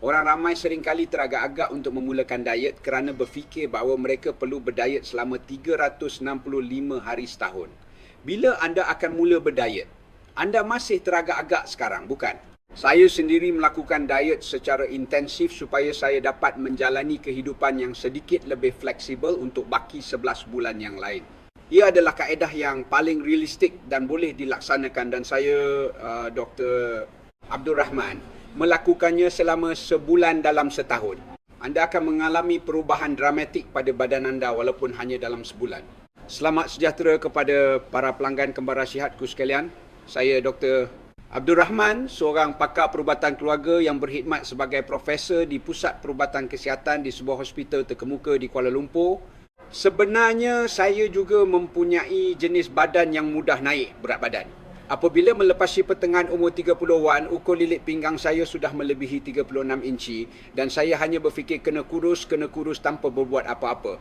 Orang ramai seringkali teragak-agak untuk memulakan diet kerana berfikir bahawa mereka perlu berdiet selama 365 hari setahun. Bila anda akan mula berdiet? Anda masih teragak-agak sekarang, bukan? Saya sendiri melakukan diet secara intensif supaya saya dapat menjalani kehidupan yang sedikit lebih fleksibel untuk baki 11 bulan yang lain. Ia adalah kaedah yang paling realistik dan boleh dilaksanakan, dan saya, Dr. Abdul Rahman, melakukannya selama sebulan dalam setahun. Anda akan mengalami perubahan dramatik pada badan anda walaupun hanya dalam sebulan. Selamat sejahtera kepada para pelanggan Kembara Sihatku sekalian. Saya Dr. Abdul Rahman, seorang pakar perubatan keluarga yang berkhidmat sebagai profesor di Pusat Perubatan Kesihatan di sebuah hospital terkemuka di Kuala Lumpur. Sebenarnya saya juga mempunyai jenis badan yang mudah naik berat badan. Apabila melepasi pertengahan umur 30-an, ukur lilit pinggang saya sudah melebihi 36 inci dan saya hanya berfikir kena kurus tanpa berbuat apa-apa.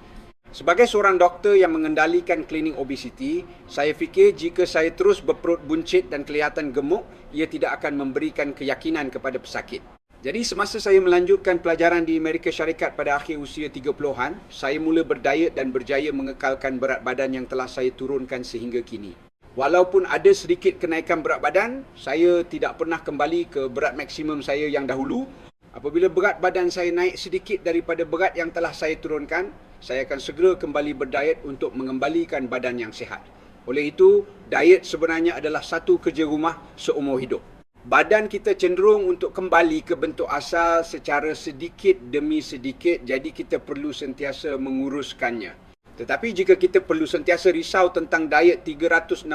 Sebagai seorang doktor yang mengendalikan klinik obesiti, saya fikir jika saya terus berperut buncit dan kelihatan gemuk, ia tidak akan memberikan keyakinan kepada pesakit. Jadi semasa saya melanjutkan pelajaran di Amerika Syarikat pada akhir usia 30-an, saya mula berdiet dan berjaya mengekalkan berat badan yang telah saya turunkan sehingga kini. Walaupun ada sedikit kenaikan berat badan, saya tidak pernah kembali ke berat maksimum saya yang dahulu. Apabila berat badan saya naik sedikit daripada berat yang telah saya turunkan, saya akan segera kembali berdiet untuk mengembalikan badan yang sihat. Oleh itu, diet sebenarnya adalah satu kerja rumah seumur hidup. Badan kita cenderung untuk kembali ke bentuk asal secara sedikit demi sedikit, jadi kita perlu sentiasa menguruskannya. Tetapi jika kita perlu sentiasa risau tentang diet 365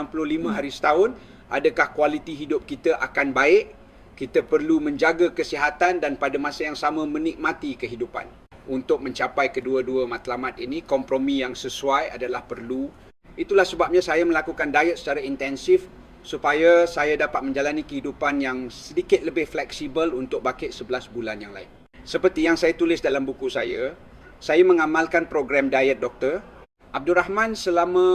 hari setahun, adakah kualiti hidup kita akan baik? Kita perlu menjaga kesihatan dan pada masa yang sama menikmati kehidupan. Untuk mencapai kedua-dua matlamat ini, kompromi yang sesuai adalah perlu. Itulah sebabnya saya melakukan diet secara intensif supaya saya dapat menjalani kehidupan yang sedikit lebih fleksibel untuk baki 11 bulan yang lain. Seperti yang saya tulis dalam buku saya mengamalkan program diet Dr. Abdul Rahman selama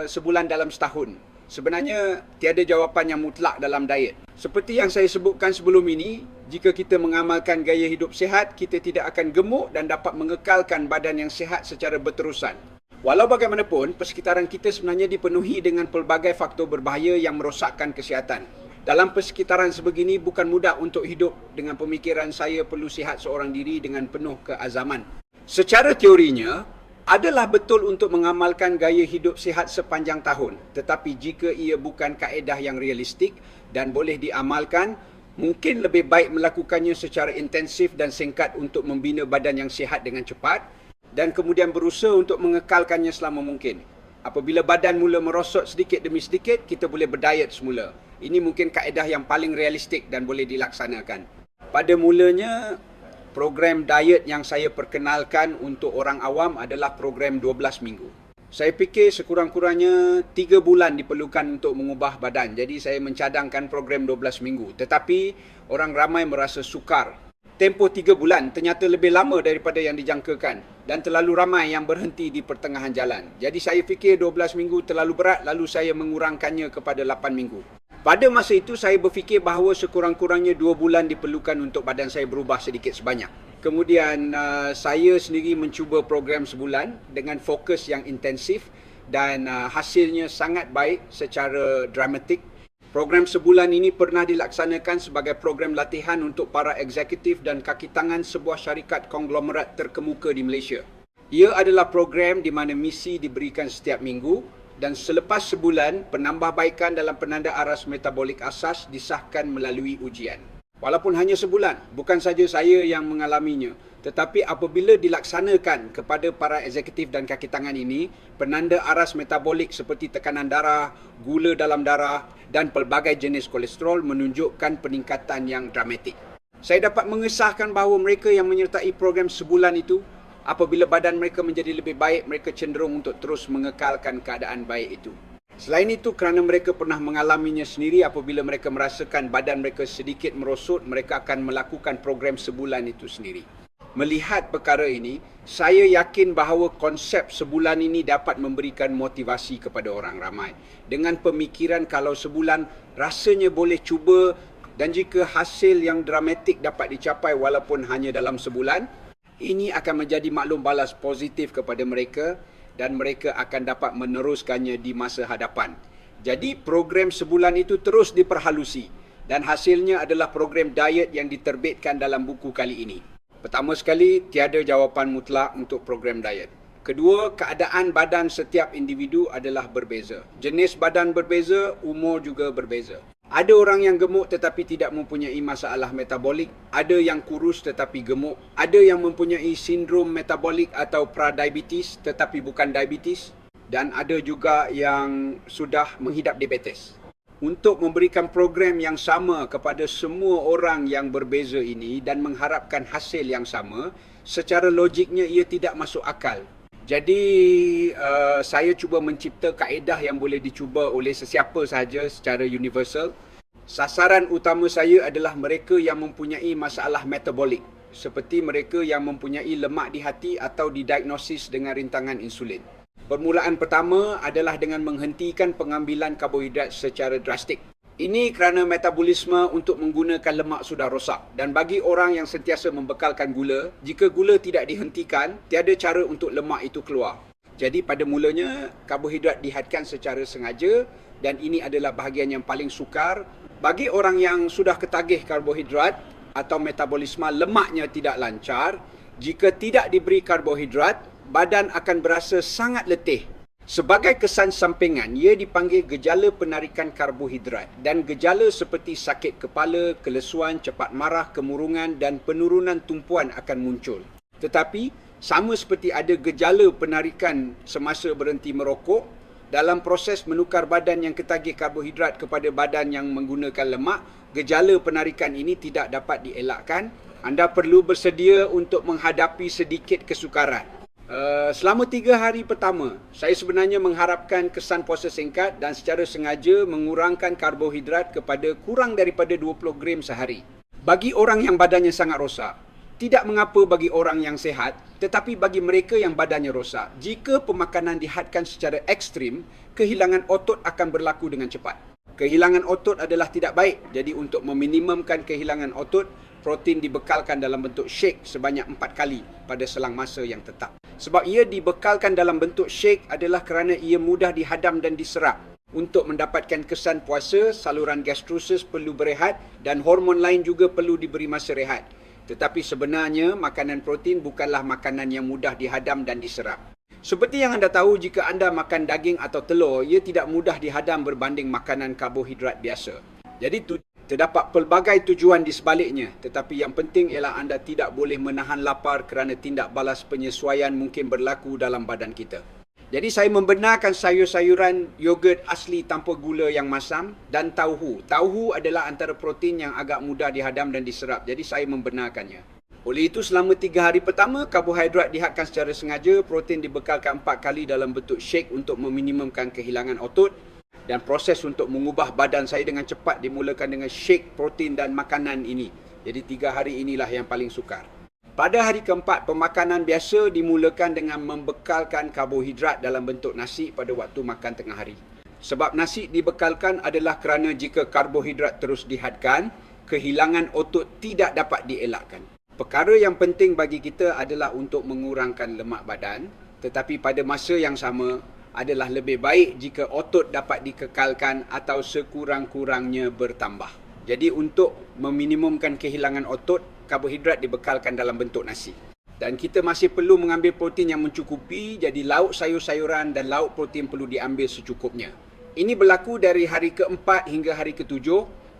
sebulan dalam setahun. Sebenarnya tiada jawapan yang mutlak dalam diet. Seperti yang saya sebutkan sebelum ini, jika kita mengamalkan gaya hidup sihat, kita tidak akan gemuk dan dapat mengekalkan badan yang sihat secara berterusan. Walau bagaimanapun, persekitaran kita sebenarnya dipenuhi dengan pelbagai faktor berbahaya yang merosakkan kesihatan. Dalam persekitaran sebegini, bukan mudah untuk hidup dengan pemikiran saya perlu sihat seorang diri dengan penuh keazaman. Secara teorinya, adalah betul untuk mengamalkan gaya hidup sihat sepanjang tahun. Tetapi jika ia bukan kaedah yang realistik dan boleh diamalkan, mungkin lebih baik melakukannya secara intensif dan singkat untuk membina badan yang sihat dengan cepat dan kemudian berusaha untuk mengekalkannya selama mungkin. Apabila badan mula merosot sedikit demi sedikit, kita boleh berdiet semula. Ini mungkin kaedah yang paling realistik dan boleh dilaksanakan. Pada mulanya, program diet yang saya perkenalkan untuk orang awam adalah program 12 minggu. Saya fikir sekurang-kurangnya 3 bulan diperlukan untuk mengubah badan. Jadi saya mencadangkan program 12 minggu. Tetapi orang ramai merasa sukar. Tempoh 3 bulan ternyata lebih lama daripada yang dijangkakan. Dan terlalu ramai yang berhenti di pertengahan jalan. Jadi saya fikir 12 minggu terlalu berat, lalu saya mengurangkannya kepada 8 minggu. Pada masa itu saya berfikir bahawa sekurang-kurangnya 2 bulan diperlukan untuk badan saya berubah sedikit sebanyak. Kemudian saya sendiri mencuba program sebulan dengan fokus yang intensif dan hasilnya sangat baik secara dramatik. Program sebulan ini pernah dilaksanakan sebagai program latihan untuk para eksekutif dan kaki tangan sebuah syarikat konglomerat terkemuka di Malaysia. Ia adalah program di mana misi diberikan setiap minggu. Dan selepas sebulan, penambahbaikan dalam penanda aras metabolik asas disahkan melalui ujian. Walaupun hanya sebulan, bukan saja saya yang mengalaminya, tetapi apabila dilaksanakan kepada para eksekutif dan kaki tangan ini, penanda aras metabolik seperti tekanan darah, gula dalam darah dan pelbagai jenis kolesterol menunjukkan peningkatan yang dramatik. Saya dapat mengesahkan bahawa mereka yang menyertai program sebulan itu, apabila badan mereka menjadi lebih baik, mereka cenderung untuk terus mengekalkan keadaan baik itu. Selain itu, kerana mereka pernah mengalaminya sendiri, apabila mereka merasakan badan mereka sedikit merosot, mereka akan melakukan program sebulan itu sendiri. Melihat perkara ini, saya yakin bahawa konsep sebulan ini dapat memberikan motivasi kepada orang ramai. Dengan pemikiran kalau sebulan rasanya boleh cuba Dan jika hasil yang dramatik dapat dicapai walaupun hanya dalam sebulan, ini akan menjadi maklum balas positif kepada mereka dan mereka akan dapat meneruskannya di masa hadapan. Jadi program sebulan itu terus diperhalusi dan hasilnya adalah program diet yang diterbitkan dalam buku kali ini. Pertama sekali, tiada jawapan mutlak untuk program diet. Kedua, keadaan badan setiap individu adalah berbeza. Jenis badan berbeza, umur juga berbeza. Ada orang yang gemuk tetapi tidak mempunyai masalah metabolik, ada yang kurus tetapi gemuk, ada yang mempunyai sindrom metabolik atau pradiabetes tetapi bukan diabetes, dan ada juga yang sudah menghidap diabetes. Untuk memberikan program yang sama kepada semua orang yang berbeza ini dan mengharapkan hasil yang sama, secara logiknya ia tidak masuk akal. Jadi saya cuba mencipta kaedah yang boleh dicuba oleh sesiapa sahaja secara universal. Sasaran utama saya adalah mereka yang mempunyai masalah metabolik, seperti mereka yang mempunyai lemak di hati atau didiagnosis dengan rintangan insulin. Permulaan pertama adalah dengan menghentikan pengambilan karbohidrat secara drastik. Ini kerana metabolisme untuk menggunakan lemak sudah rosak. Dan bagi orang yang sentiasa membekalkan gula, jika gula tidak dihentikan, tiada cara untuk lemak itu keluar. Jadi pada mulanya, karbohidrat dihadkan secara sengaja dan ini adalah bahagian yang paling sukar. Bagi orang yang sudah ketagih karbohidrat atau metabolisme lemaknya tidak lancar, jika tidak diberi karbohidrat, badan akan berasa sangat letih. Sebagai kesan sampingan, ia dipanggil gejala penarikan karbohidrat dan gejala seperti sakit kepala, kelesuan, cepat marah, kemurungan dan penurunan tumpuan akan muncul. Tetapi, sama seperti ada gejala penarikan semasa berhenti merokok, dalam proses menukar badan yang ketagih karbohidrat kepada badan yang menggunakan lemak, gejala penarikan ini tidak dapat dielakkan. Anda perlu bersedia untuk menghadapi sedikit kesukaran. Selama 3 hari pertama, saya sebenarnya mengharapkan kesan puasa singkat dan secara sengaja mengurangkan karbohidrat kepada kurang daripada 20 gram sehari. Bagi orang yang badannya sangat rosak, tidak mengapa bagi orang yang sihat, tetapi bagi mereka yang badannya rosak, jika pemakanan dihadkan secara ekstrim, kehilangan otot akan berlaku dengan cepat. Kehilangan otot adalah tidak baik, jadi untuk meminimumkan kehilangan otot, protein dibekalkan dalam bentuk shake sebanyak 4 kali pada selang masa yang tetap. Sebab ia dibekalkan dalam bentuk shake adalah kerana ia mudah dihadam dan diserap. Untuk mendapatkan kesan puasa, saluran gastrosis perlu berehat dan hormon lain juga perlu diberi masa rehat. Tetapi sebenarnya, makanan protein bukanlah makanan yang mudah dihadam dan diserap. Seperti yang anda tahu, jika anda makan daging atau telur, ia tidak mudah dihadam berbanding makanan karbohidrat biasa. Jadi, terdapat pelbagai tujuan di sebaliknya, tetapi yang penting ialah anda tidak boleh menahan lapar kerana tindak balas penyesuaian mungkin berlaku dalam badan kita. Jadi saya membenarkan sayur-sayuran, yogurt asli tanpa gula yang masam dan tauhu. Tauhu adalah antara protein yang agak mudah dihadam dan diserap, jadi saya membenarkannya. Oleh itu, selama 3 hari pertama, karbohidrat dihadkan secara sengaja, protein dibekalkan 4 kali dalam bentuk shake untuk meminimumkan kehilangan otot. Dan proses untuk mengubah badan saya dengan cepat dimulakan dengan shake, protein dan makanan ini. Jadi 3 hari inilah yang paling sukar. Pada hari keempat, pemakanan biasa dimulakan dengan membekalkan karbohidrat dalam bentuk nasi pada waktu makan tengah hari. Sebab nasi dibekalkan adalah kerana jika karbohidrat terus dihadkan, kehilangan otot tidak dapat dielakkan. Perkara yang penting bagi kita adalah untuk mengurangkan lemak badan, tetapi pada masa yang sama, adalah lebih baik jika otot dapat dikekalkan atau sekurang-kurangnya bertambah. Jadi untuk meminimumkan kehilangan otot, karbohidrat dibekalkan dalam bentuk nasi. Dan kita masih perlu mengambil protein yang mencukupi, jadi lauk sayur-sayuran dan lauk protein perlu diambil secukupnya. Ini berlaku dari hari ke-4 hingga hari ke-7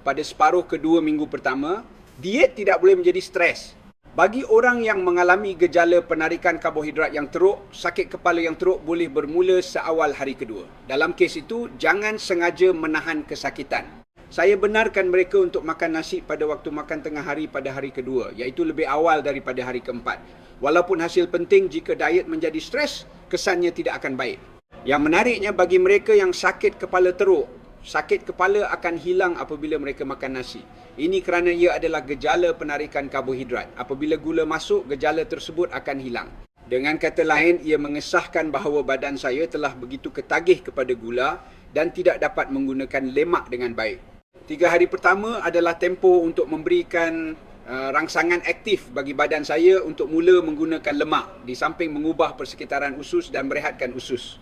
pada separuh kedua minggu pertama. Diet tidak boleh menjadi stres. Bagi orang yang mengalami gejala penarikan karbohidrat yang teruk, sakit kepala yang teruk boleh bermula seawal hari kedua. Dalam kes itu, jangan sengaja menahan kesakitan. Saya benarkan mereka untuk makan nasi pada waktu makan tengah hari pada hari kedua, iaitu lebih awal daripada hari keempat. Walaupun hasil penting, jika diet menjadi stres, kesannya tidak akan baik. Yang menariknya bagi mereka yang sakit kepala teruk, sakit kepala akan hilang apabila mereka makan nasi. Ini kerana ia adalah gejala penarikan karbohidrat. Apabila gula masuk, gejala tersebut akan hilang. Dengan kata lain, ia mengesahkan bahawa badan saya telah begitu ketagih kepada gula dan tidak dapat menggunakan lemak dengan baik. 3 hari pertama adalah tempoh untuk memberikan rangsangan aktif bagi badan saya untuk mula menggunakan lemak di samping mengubah persekitaran usus dan berehatkan usus.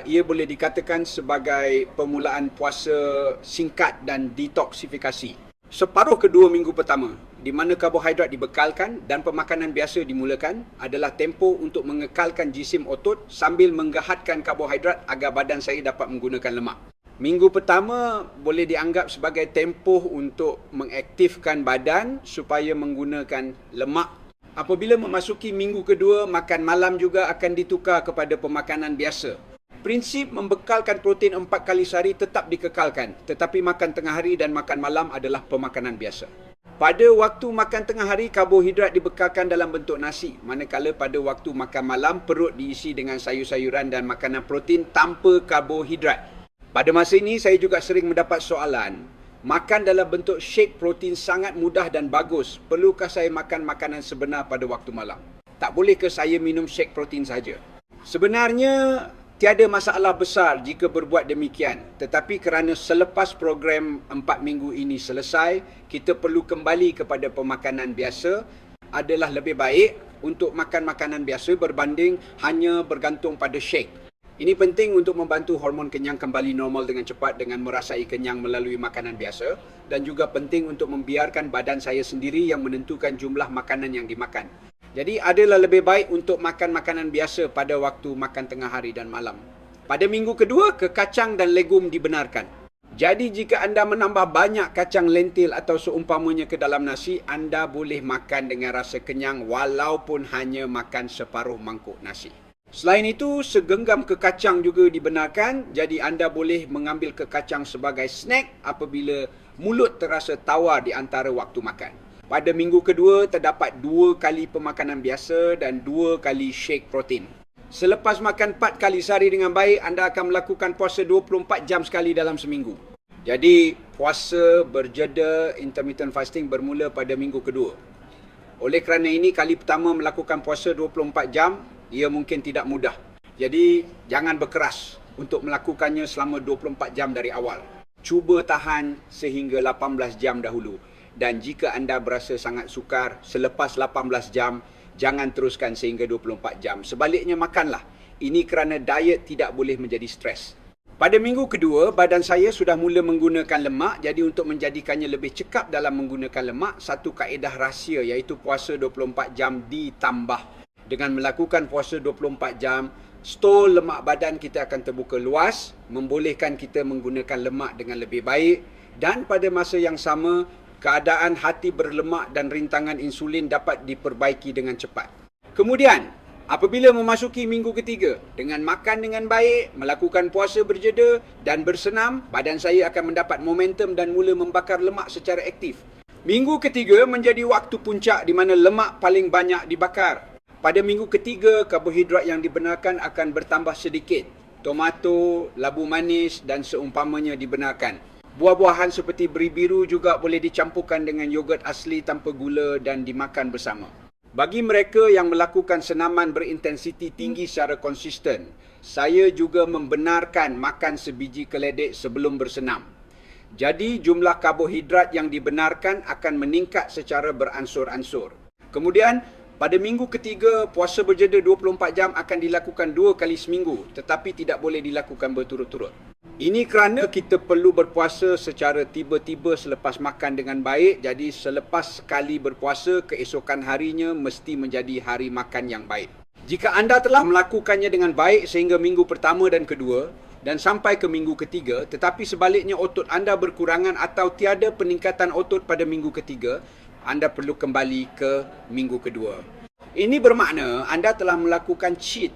Ia boleh dikatakan sebagai permulaan puasa singkat dan detoksifikasi. Separuh kedua minggu pertama, di mana karbohidrat dibekalkan dan pemakanan biasa dimulakan, adalah tempoh untuk mengekalkan jisim otot sambil menggahatkan karbohidrat agar badan saya dapat menggunakan lemak. Minggu pertama boleh dianggap sebagai tempoh untuk mengaktifkan badan supaya menggunakan lemak. Apabila memasuki minggu kedua, makan malam juga akan ditukar kepada pemakanan biasa. Prinsip membekalkan protein 4 kali sehari tetap dikekalkan, tetapi makan tengah hari dan makan malam adalah pemakanan biasa. Pada waktu makan tengah hari, karbohidrat dibekalkan dalam bentuk nasi, manakala pada waktu makan malam, perut diisi dengan sayur-sayuran dan makanan protein tanpa karbohidrat. Pada masa ini, saya juga sering mendapat soalan, makan dalam bentuk shake protein sangat mudah dan bagus, perlukah saya makan makanan sebenar pada waktu malam? Tak boleh ke saya minum shake protein saja? Sebenarnya, tiada masalah besar jika berbuat demikian. Tetapi kerana selepas program 4 minggu ini selesai, kita perlu kembali kepada pemakanan biasa, adalah lebih baik untuk makan makanan biasa berbanding hanya bergantung pada shake. Ini penting untuk membantu hormon kenyang kembali normal dengan cepat dengan merasai kenyang melalui makanan biasa, dan juga penting untuk membiarkan badan saya sendiri yang menentukan jumlah makanan yang dimakan. Jadi adalah lebih baik untuk makan makanan biasa pada waktu makan tengah hari dan malam. Pada minggu kedua, kekacang dan legum dibenarkan. Jadi jika anda menambah banyak kacang lentil atau seumpamanya ke dalam nasi, anda boleh makan dengan rasa kenyang walaupun hanya makan separuh mangkuk nasi. Selain itu, segenggam kekacang juga dibenarkan. Jadi anda boleh mengambil kekacang sebagai snack apabila mulut terasa tawar di antara waktu makan. Pada minggu kedua, terdapat 2 kali pemakanan biasa dan 2 kali shake protein. Selepas makan 4 kali sehari dengan baik, anda akan melakukan puasa 24 jam sekali dalam seminggu. Jadi, puasa berjeda intermittent fasting bermula pada minggu kedua. Oleh kerana ini, kali pertama melakukan puasa 24 jam, ia mungkin tidak mudah. Jadi, jangan berkeras untuk melakukannya selama 24 jam dari awal. Cuba tahan sehingga 18 jam dahulu. Dan jika anda berasa sangat sukar selepas 18 jam, jangan teruskan sehingga 24 jam. Sebaliknya, makanlah. Ini kerana diet tidak boleh menjadi stres. Pada minggu kedua, badan saya sudah mula menggunakan lemak. Jadi untuk menjadikannya lebih cekap dalam menggunakan lemak, satu kaedah rahsia iaitu puasa 24 jam ditambah. Dengan melakukan puasa 24 jam, stor lemak badan kita akan terbuka luas, membolehkan kita menggunakan lemak dengan lebih baik, dan pada masa yang sama, keadaan hati berlemak dan rintangan insulin dapat diperbaiki dengan cepat. Kemudian, apabila memasuki minggu ketiga, dengan makan dengan baik, melakukan puasa berjeda dan bersenam, badan saya akan mendapat momentum dan mula membakar lemak secara aktif. Minggu ketiga menjadi waktu puncak di mana lemak paling banyak dibakar. Pada minggu ketiga, karbohidrat yang dibenarkan akan bertambah sedikit. Tomato, labu manis dan seumpamanya dibenarkan. Buah-buahan seperti beri biru juga boleh dicampurkan dengan yogurt asli tanpa gula dan dimakan bersama. Bagi mereka yang melakukan senaman berintensiti tinggi secara konsisten, saya juga membenarkan makan sebiji keledek sebelum bersenam. Jadi jumlah karbohidrat yang dibenarkan akan meningkat secara beransur-ansur. Kemudian, pada minggu ketiga, puasa berjeda 24 jam akan dilakukan 2 kali seminggu, tetapi tidak boleh dilakukan berturut-turut. Ini kerana kita perlu berpuasa secara tiba-tiba selepas makan dengan baik. Jadi selepas sekali berpuasa, keesokan harinya mesti menjadi hari makan yang baik. Jika anda telah melakukannya dengan baik sehingga minggu pertama dan kedua, dan sampai ke minggu ketiga, tetapi sebaliknya otot anda berkurangan atau tiada peningkatan otot pada minggu ketiga, anda perlu kembali ke minggu kedua. Ini bermakna anda telah melakukan cheat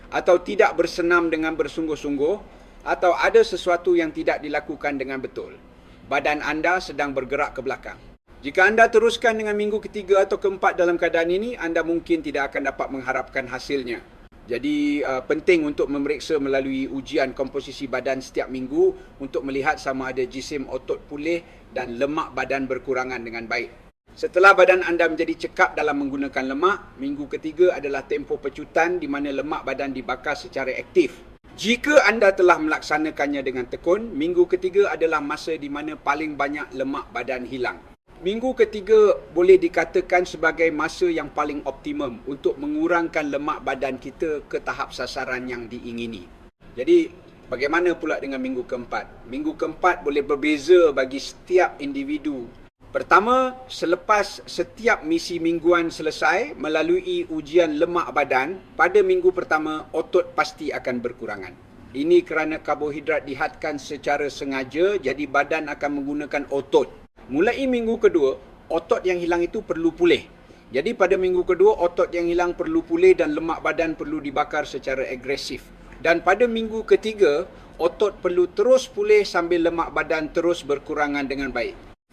atau tidak bersenam dengan bersungguh-sungguh, atau ada sesuatu yang tidak dilakukan dengan betul. Badan anda sedang bergerak ke belakang. Jika anda teruskan dengan minggu ketiga atau keempat dalam keadaan ini, anda mungkin tidak akan dapat mengharapkan hasilnya. Jadi penting untuk memeriksa melalui ujian komposisi badan setiap minggu untuk melihat sama ada jisim otot pulih dan lemak badan berkurangan dengan baik. Setelah badan anda menjadi cekap dalam menggunakan lemak, minggu ketiga adalah tempoh pecutan di mana lemak badan dibakar secara aktif. Jika anda telah melaksanakannya dengan tekun, minggu ketiga adalah masa di mana paling banyak lemak badan hilang. Minggu ketiga boleh dikatakan sebagai masa yang paling optimum untuk mengurangkan lemak badan kita ke tahap sasaran yang diingini. Jadi, bagaimana pula dengan minggu keempat? Minggu keempat boleh berbeza bagi setiap individu. Pertama, selepas setiap misi mingguan selesai melalui ujian lemak badan, pada minggu pertama otot pasti akan berkurangan. Ini kerana karbohidrat dihadkan secara sengaja, jadi badan akan menggunakan otot. Mulai minggu kedua, otot yang hilang itu perlu pulih. Jadi pada minggu kedua, otot yang hilang perlu pulih dan lemak badan perlu dibakar secara agresif. Dan pada minggu ketiga, otot perlu terus pulih sambil lemak badan terus berkurangan dengan baik.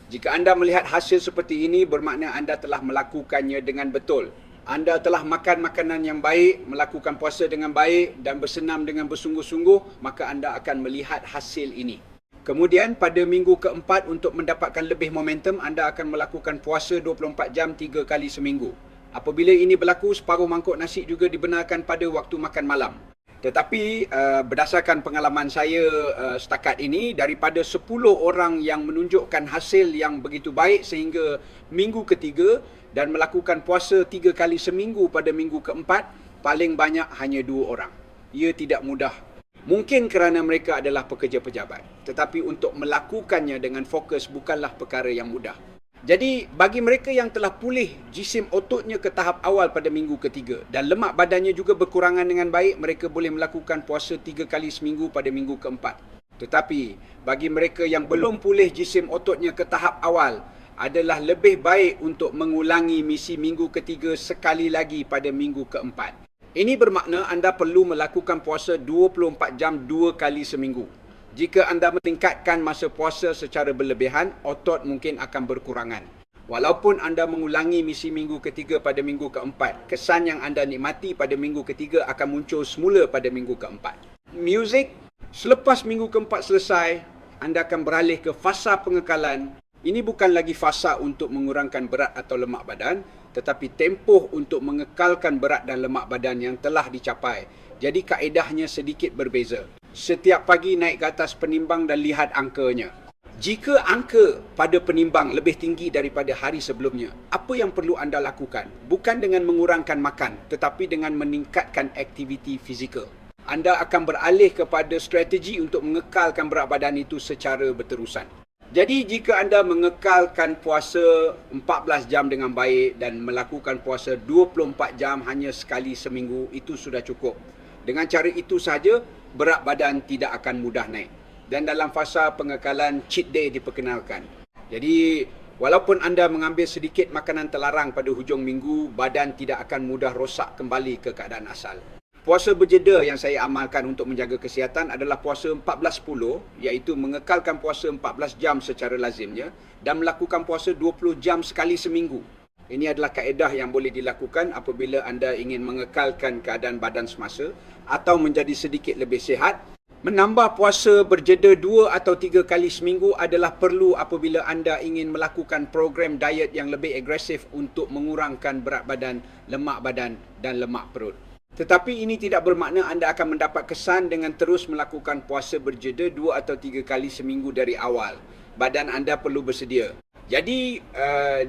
Jika anda melihat hasil seperti ini, bermakna anda telah melakukannya dengan betul. Anda telah makan makanan yang baik, melakukan puasa dengan baik dan bersenam dengan bersungguh-sungguh, maka anda akan melihat hasil ini. Kemudian pada minggu keempat, untuk mendapatkan lebih momentum, anda akan melakukan puasa 24 jam 3 kali seminggu. Apabila ini berlaku, separuh mangkuk nasi juga dibenarkan pada waktu makan malam. Tetapi berdasarkan pengalaman saya setakat ini, daripada 10 orang yang menunjukkan hasil yang begitu baik sehingga minggu ketiga dan melakukan puasa 3 kali seminggu pada minggu keempat, paling banyak hanya 2 orang. Ia tidak mudah. Mungkin kerana mereka adalah pekerja pejabat. Tetapi untuk melakukannya dengan fokus bukanlah perkara yang mudah. Jadi, bagi mereka yang telah pulih jisim ototnya ke tahap awal pada minggu ketiga dan lemak badannya juga berkurangan dengan baik, mereka boleh melakukan puasa 3 kali seminggu pada minggu keempat. Tetapi, bagi mereka yang belum pulih jisim ototnya ke tahap awal, adalah lebih baik untuk mengulangi misi minggu ketiga sekali lagi pada minggu keempat. Ini bermakna anda perlu melakukan puasa 24 jam 2 kali seminggu. Jika anda meningkatkan masa puasa secara berlebihan, otot mungkin akan berkurangan. Walaupun anda mengulangi misi minggu ketiga pada minggu keempat, kesan yang anda nikmati pada minggu ketiga akan muncul semula pada minggu keempat. Muzik, selepas minggu keempat selesai, anda akan beralih ke fasa pengekalan. Ini bukan lagi fasa untuk mengurangkan berat atau lemak badan, tetapi tempoh untuk mengekalkan berat dan lemak badan yang telah dicapai. Jadi kaedahnya sedikit berbeza. Setiap pagi naik ke atas penimbang dan lihat angkanya. Jika angka pada penimbang lebih tinggi daripada hari sebelumnya, apa yang perlu anda lakukan? Bukan dengan mengurangkan makan, tetapi dengan meningkatkan aktiviti fizikal. Anda akan beralih kepada strategi untuk mengekalkan berat badan itu secara berterusan. Jadi jika anda mengekalkan puasa 14 jam dengan baik dan melakukan puasa 24 jam hanya sekali seminggu, itu sudah cukup. Dengan cara itu sahaja, berat badan tidak akan mudah naik. Dan dalam fasa pengekalan, cheat day diperkenalkan. Jadi, walaupun anda mengambil sedikit makanan terlarang pada hujung minggu, badan tidak akan mudah rosak kembali ke keadaan asal. Puasa berjeda yang saya amalkan untuk menjaga kesihatan adalah puasa 14-10, iaitu mengekalkan puasa 14 jam secara lazimnya dan melakukan puasa 20 jam sekali seminggu. Ini adalah kaedah yang boleh dilakukan apabila anda ingin mengekalkan keadaan badan semasa atau menjadi sedikit lebih sihat. Menambah puasa berjeda 2 atau 3 kali seminggu adalah perlu apabila anda ingin melakukan program diet yang lebih agresif untuk mengurangkan berat badan, lemak badan dan lemak perut. Tetapi ini tidak bermakna anda akan mendapat kesan dengan terus melakukan puasa berjeda 2 atau 3 kali seminggu dari awal. Badan anda perlu bersedia. Jadi,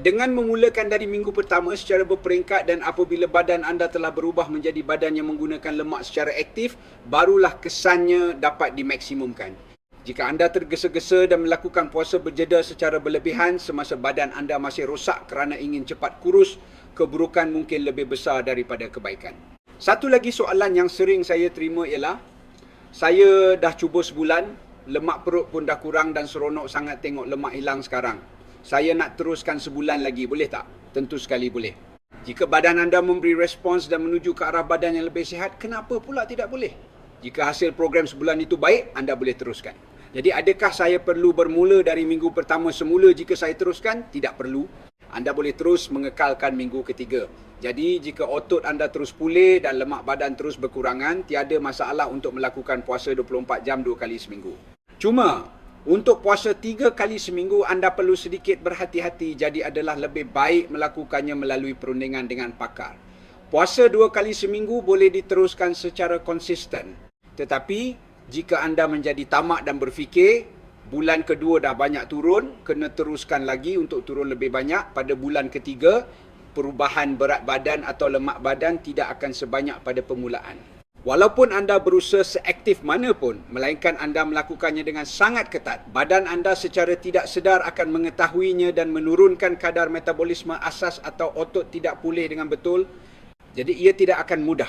dengan memulakan dari minggu pertama secara berperingkat dan apabila badan anda telah berubah menjadi badan yang menggunakan lemak secara aktif, barulah kesannya dapat dimaksimumkan. Jika anda tergesa-gesa dan melakukan puasa berjeda secara berlebihan semasa badan anda masih rosak kerana ingin cepat kurus, keburukan mungkin lebih besar daripada kebaikan. Satu lagi soalan yang sering saya terima ialah, saya dah cuba sebulan, lemak perut pun dah kurang dan seronok sangat tengok lemak hilang sekarang. Saya nak teruskan sebulan lagi, boleh tak? Tentu sekali boleh. Jika badan anda memberi respons dan menuju ke arah badan yang lebih sihat, kenapa pula tidak boleh? Jika hasil program sebulan itu baik, anda boleh teruskan. Jadi adakah saya perlu bermula dari minggu pertama semula jika saya teruskan? Tidak perlu. Anda boleh terus mengekalkan minggu ketiga. Jadi jika otot anda terus pulih dan lemak badan terus berkurangan, tiada masalah untuk melakukan puasa 24 jam 2 kali seminggu. Cuma, untuk puasa 3 kali seminggu, anda perlu sedikit berhati-hati. Jadi adalah lebih baik melakukannya melalui perundingan dengan pakar. Puasa 2 kali seminggu boleh diteruskan secara konsisten. Tetapi jika anda menjadi tamak dan berfikir, bulan kedua dah banyak turun, kena teruskan lagi untuk turun lebih banyak. Pada bulan ketiga, perubahan berat badan atau lemak badan tidak akan sebanyak pada permulaan. Walaupun anda berusaha seaktif mana pun, melainkan anda melakukannya dengan sangat ketat, badan anda secara tidak sedar akan mengetahuinya dan menurunkan kadar metabolisme asas atau otot tidak pulih dengan betul. Jadi ia tidak akan mudah.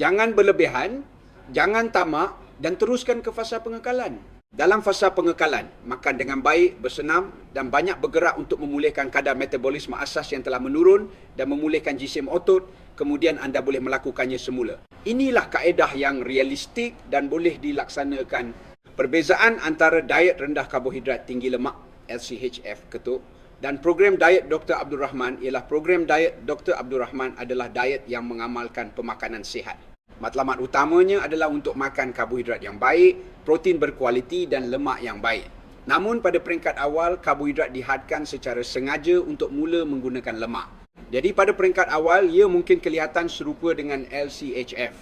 Jangan berlebihan, jangan tamak dan teruskan ke fasa pengekalan. Dalam fasa pengekalan, makan dengan baik, bersenam dan banyak bergerak untuk memulihkan kadar metabolisme asas yang telah menurun dan memulihkan jisim otot, kemudian anda boleh melakukannya semula. Inilah kaedah yang realistik dan boleh dilaksanakan. Perbezaan antara diet rendah karbohidrat tinggi lemak LCHF ketuk dan program diet Dr. Abdul Rahman ialah program diet Dr. Abdul Rahman adalah diet yang mengamalkan pemakanan sihat. Matlamat utamanya adalah untuk makan karbohidrat yang baik, protein berkualiti dan lemak yang baik. Namun pada peringkat awal, karbohidrat dihadkan secara sengaja untuk mula menggunakan lemak. Jadi pada peringkat awal, ia mungkin kelihatan serupa dengan LCHF.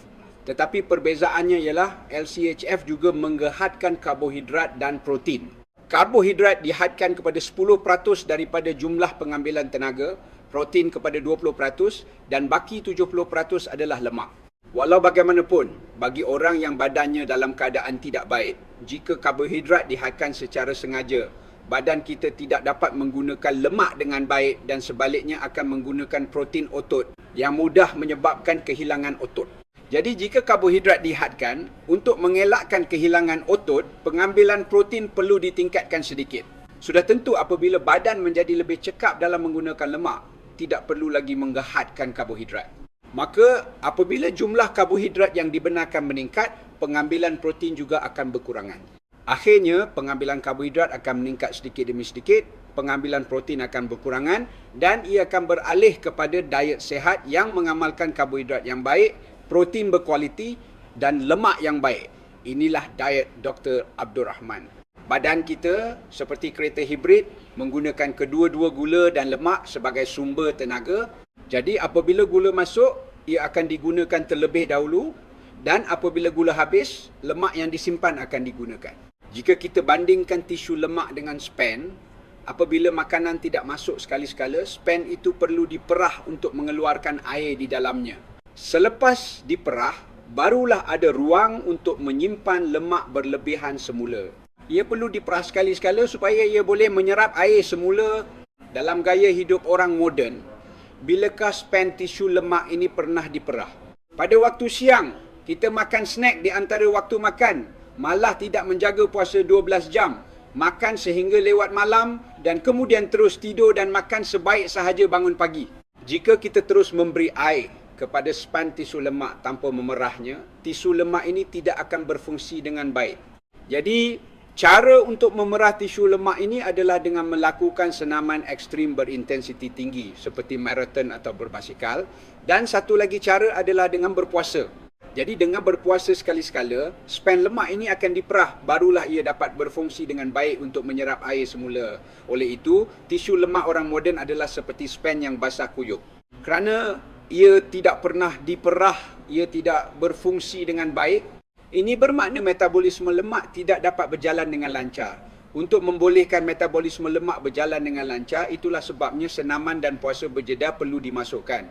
Tetapi perbezaannya ialah LCHF juga menghadkan karbohidrat dan protein. Karbohidrat dihadkan kepada 10% daripada jumlah pengambilan tenaga, protein kepada 20% dan baki 70% adalah lemak. Walau bagaimanapun, bagi orang yang badannya dalam keadaan tidak baik, jika karbohidrat dihadkan secara sengaja, badan kita tidak dapat menggunakan lemak dengan baik dan sebaliknya akan menggunakan protein otot yang mudah menyebabkan kehilangan otot. Jadi jika karbohidrat dihadkan, untuk mengelakkan kehilangan otot, pengambilan protein perlu ditingkatkan sedikit. Sudah tentu apabila badan menjadi lebih cekap dalam menggunakan lemak, tidak perlu lagi menghadkan karbohidrat. Maka apabila jumlah karbohidrat yang dibenarkan meningkat, pengambilan protein juga akan berkurangan. Akhirnya, pengambilan karbohidrat akan meningkat sedikit demi sedikit, pengambilan protein akan berkurangan dan ia akan beralih kepada diet sihat yang mengamalkan karbohidrat yang baik, protein berkualiti dan lemak yang baik. Inilah diet Dr. Abdul Rahman. Badan kita seperti kereta hibrid menggunakan kedua-dua gula dan lemak sebagai sumber tenaga. Jadi apabila gula masuk, ia akan digunakan terlebih dahulu dan apabila gula habis, lemak yang disimpan akan digunakan. Jika kita bandingkan tisu lemak dengan spen, apabila makanan tidak masuk sekali-sekala, spen itu perlu diperah untuk mengeluarkan air di dalamnya. Selepas diperah, barulah ada ruang untuk menyimpan lemak berlebihan semula. Ia perlu diperah sekali-sekala supaya ia boleh menyerap air semula. Dalam gaya hidup orang moden, bilakah spen tisu lemak ini pernah diperah? Pada waktu siang, kita makan snack di antara waktu makan, malah tidak menjaga puasa 12 jam, makan sehingga lewat malam dan kemudian terus tidur dan makan sebaik sahaja bangun pagi. Jika kita terus memberi air kepada spen tisu lemak tanpa memerahnya, tisu lemak ini tidak akan berfungsi dengan baik. Jadi, cara untuk memerah tisu lemak ini adalah dengan melakukan senaman ekstrim berintensiti tinggi seperti maraton atau berbasikal. Dan satu lagi cara adalah dengan berpuasa. Jadi dengan berpuasa sekali-sekala, spen lemak ini akan diperah, barulah ia dapat berfungsi dengan baik untuk menyerap air semula. Oleh itu, tisu lemak orang moden adalah seperti spen yang basah kuyup. Kerana ia tidak pernah diperah, ia tidak berfungsi dengan baik, ini bermakna metabolisme lemak tidak dapat berjalan dengan lancar. Untuk membolehkan metabolisme lemak berjalan dengan lancar, itulah sebabnya senaman dan puasa berjeda perlu dimasukkan.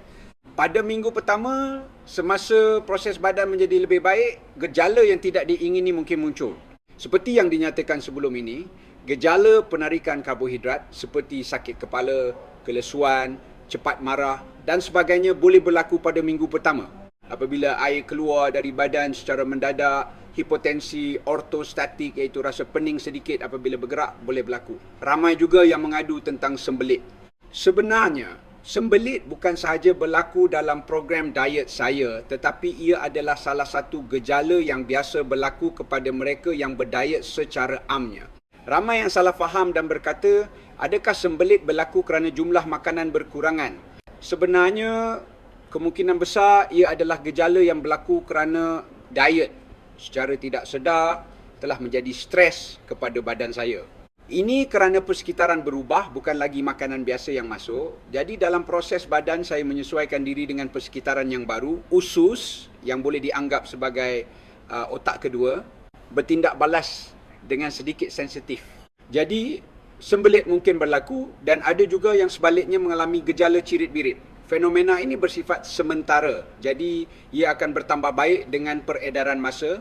Pada minggu pertama, semasa proses badan menjadi lebih baik, gejala yang tidak diingini mungkin muncul. Seperti yang dinyatakan sebelum ini, gejala penarikan karbohidrat seperti sakit kepala, kelesuan, cepat marah dan sebagainya boleh berlaku pada minggu pertama. Apabila air keluar dari badan secara mendadak, hipotensi ortostatik iaitu rasa pening sedikit apabila bergerak boleh berlaku. Ramai juga yang mengadu tentang sembelit. Sebenarnya, sembelit bukan sahaja berlaku dalam program diet saya, tetapi ia adalah salah satu gejala yang biasa berlaku kepada mereka yang berdiet secara amnya. Ramai yang salah faham dan berkata, adakah sembelit berlaku kerana jumlah makanan berkurangan? Sebenarnya, kemungkinan besar ia adalah gejala yang berlaku kerana diet secara tidak sedar telah menjadi stres kepada badan saya. Ini kerana persekitaran berubah, bukan lagi makanan biasa yang masuk. Jadi dalam proses badan saya menyesuaikan diri dengan persekitaran yang baru. Usus yang boleh dianggap sebagai otak kedua bertindak balas dengan sedikit sensitif. Jadi sembelit mungkin berlaku dan ada juga yang sebaliknya mengalami gejala cirit-birit. Fenomena ini bersifat sementara. Jadi ia akan bertambah baik dengan peredaran masa.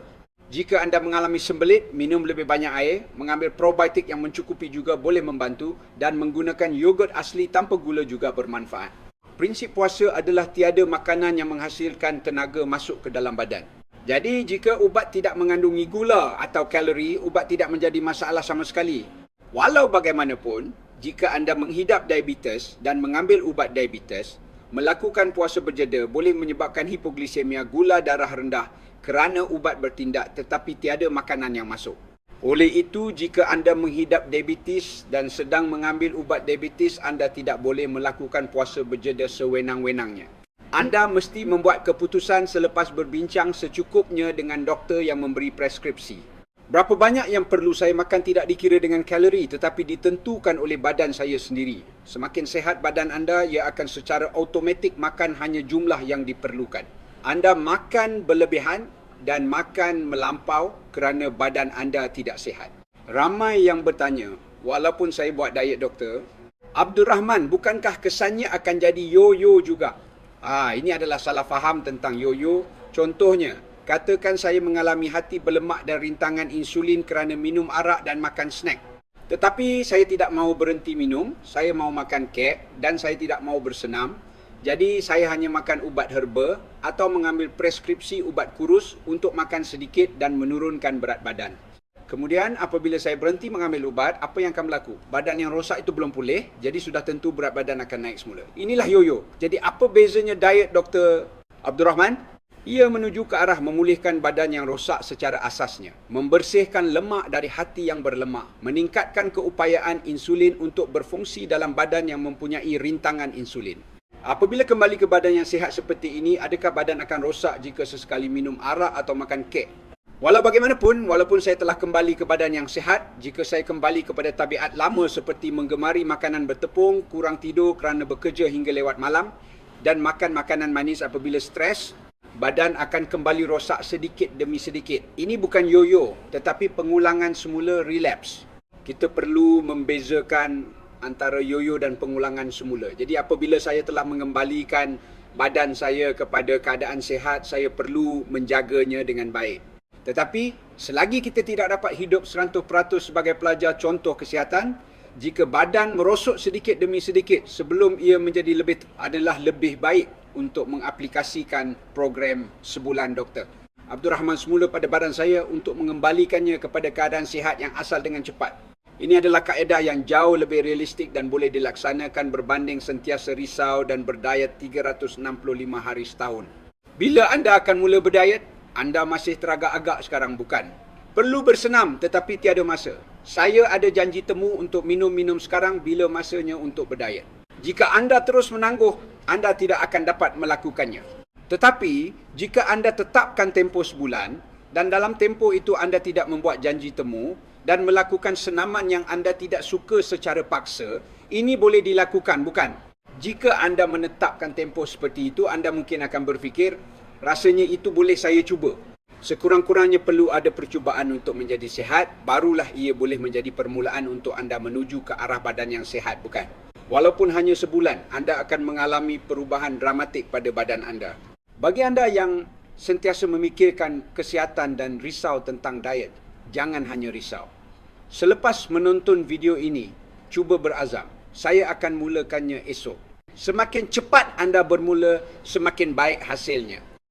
Jika anda mengalami sembelit, minum lebih banyak air, mengambil probiotik yang mencukupi juga boleh membantu dan menggunakan yogurt asli tanpa gula juga bermanfaat. Prinsip puasa adalah tiada makanan yang menghasilkan tenaga masuk ke dalam badan. Jadi jika ubat tidak mengandungi gula atau kalori, ubat tidak menjadi masalah sama sekali. Walau bagaimanapun, jika anda menghidap diabetes dan mengambil ubat diabetes, melakukan puasa berjeda boleh menyebabkan hipoglisemia, gula darah rendah kerana ubat bertindak tetapi tiada makanan yang masuk. Oleh itu, jika anda menghidap diabetes dan sedang mengambil ubat diabetes, anda tidak boleh melakukan puasa berjeda sewenang-wenangnya. Anda mesti membuat keputusan selepas berbincang secukupnya dengan doktor yang memberi preskripsi. Berapa banyak yang perlu saya makan tidak dikira dengan kalori tetapi ditentukan oleh badan saya sendiri. Semakin sehat badan anda, ia akan secara automatik makan hanya jumlah yang diperlukan. Anda makan berlebihan dan makan melampau kerana badan anda tidak sihat. Ramai yang bertanya, walaupun saya buat diet doktor, Abdul Rahman, bukankah kesannya akan jadi yo-yo juga? Ini adalah salah faham tentang yo-yo. Contohnya, katakan saya mengalami hati berlemak dan rintangan insulin kerana minum arak dan makan snack. Tetapi saya tidak mahu berhenti minum, saya mahu makan kek dan saya tidak mahu bersenam. Jadi saya hanya makan ubat herba atau mengambil preskripsi ubat kurus untuk makan sedikit dan menurunkan berat badan. Kemudian apabila saya berhenti mengambil ubat, apa yang akan berlaku? Badan yang rosak itu belum pulih, jadi sudah tentu berat badan akan naik semula. Inilah yo-yo. Jadi apa bezanya diet Dr. Abdul Rahman? Ia menuju ke arah memulihkan badan yang rosak secara asasnya, membersihkan lemak dari hati yang berlemak, meningkatkan keupayaan insulin untuk berfungsi dalam badan yang mempunyai rintangan insulin. Apabila kembali ke badan yang sihat seperti ini, adakah badan akan rosak jika sesekali minum arak atau makan kek? Walau bagaimanapun, walaupun saya telah kembali ke badan yang sihat, jika saya kembali kepada tabiat lama seperti menggemari makanan bertepung, kurang tidur kerana bekerja hingga lewat malam, dan makan makanan manis apabila stres, badan akan kembali rosak sedikit demi sedikit. Ini bukan yo-yo, tetapi pengulangan semula relapse. Kita perlu membezakan antara yo-yo dan pengulangan semula. Jadi apabila saya telah mengembalikan badan saya kepada keadaan sihat, saya perlu menjaganya dengan baik. Tetapi selagi kita tidak dapat hidup 100% sebagai pelajar contoh kesihatan, jika badan merosot sedikit demi sedikit sebelum ia menjadi lebih baik untuk mengaplikasikan program sebulan doktor. Abdul Rahman semula pada badan saya untuk mengembalikannya kepada keadaan sihat yang asal dengan cepat. Ini adalah kaedah yang jauh lebih realistik dan boleh dilaksanakan berbanding sentiasa risau dan berdiet 365 hari setahun. Bila anda akan mula berdiet, anda masih teragak-agak sekarang, bukan? Perlu bersenam tetapi tiada masa. Saya ada janji temu untuk minum-minum sekarang bila masanya untuk berdiet. Jika anda terus menangguh, anda tidak akan dapat melakukannya. Tetapi, jika anda tetapkan tempoh sebulan dan dalam tempoh itu anda tidak membuat janji temu dan melakukan senaman yang anda tidak suka secara paksa, ini boleh dilakukan, bukan? Jika anda menetapkan tempoh seperti itu, anda mungkin akan berfikir, rasanya itu boleh saya cuba. Sekurang-kurangnya perlu ada percubaan untuk menjadi sihat, barulah ia boleh menjadi permulaan untuk anda menuju ke arah badan yang sihat, bukan? Walaupun hanya sebulan, anda akan mengalami perubahan dramatik pada badan anda. Bagi anda yang sentiasa memikirkan kesihatan dan risau tentang diet, jangan hanya risau. Selepas menonton video ini, cuba berazam, saya akan mulakannya esok. Semakin cepat anda bermula, semakin baik hasilnya.